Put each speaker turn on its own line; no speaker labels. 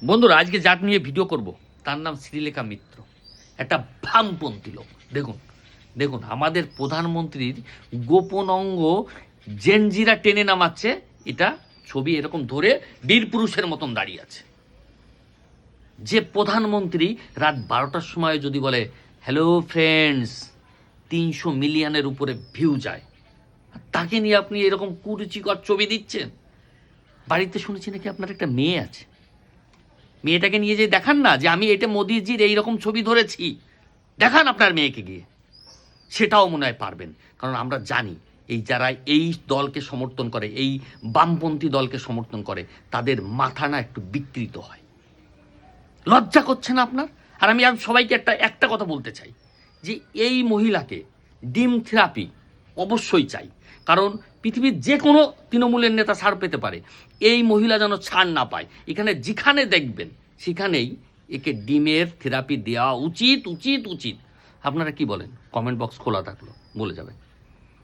বন্ধুরা, আজকে যার নিয়ে ভিডিও করব তার নাম শ্রীলেখা মিত্র, একটা বামপন্থী লোক। দেখুন দেখুন আমাদের প্রধানমন্ত্রীর গোপন অঙ্গ জেনজিরা টেনে নামাচ্ছে, এটা ছবি এরকম ধরে বীর পুরুষের মতন দাঁড়িয়ে আছে। যে প্রধানমন্ত্রী রাত 12টার সময় যদি বলে হ্যালো ফ্রেন্ডস, 300 মিলিয়নের উপরে ভিউ যায়, তাকে নিয়ে আপনি এরকম কুরুচিকর ছবি দিচ্ছেন। বাড়িতে শুনেছি নাকি আপনার একটা মেয়ে আছে, মেয়েটাকে নিয়ে যে দেখান না যে আমি এটা মোদিজির এইরকম ছবি ধরেছি, দেখান আপনার মেয়েকে গিয়ে। সেটাও মনে হয় পারবেন, কারণ আমরা জানি এই যারা এই দলকে সমর্থন করে, এই বামপন্থী দলকে সমর্থন করে, তাদের মাথা না একটু বিকৃত হয়। লজ্জা করছে না আপনার? আর আমি সবাইকে একটা কথা বলতে চাই যে এই মহিলাকে ডিম থেরাপি অবশ্যই চাই, কারণ পৃথিবীর যে কোনো তৃণমূলের নেতা ছাড় পেতে পারে, এই মহিলা যেন ছাড় না পায়। এখানে যেখানে দেখবেন সেখানেই একে ডিমের থেরাপি দেওয়া উচিত উচিত উচিত। আপনারা কি বলেন? কমেন্ট বক্স খোলা থাকলো, বলে যাবেন।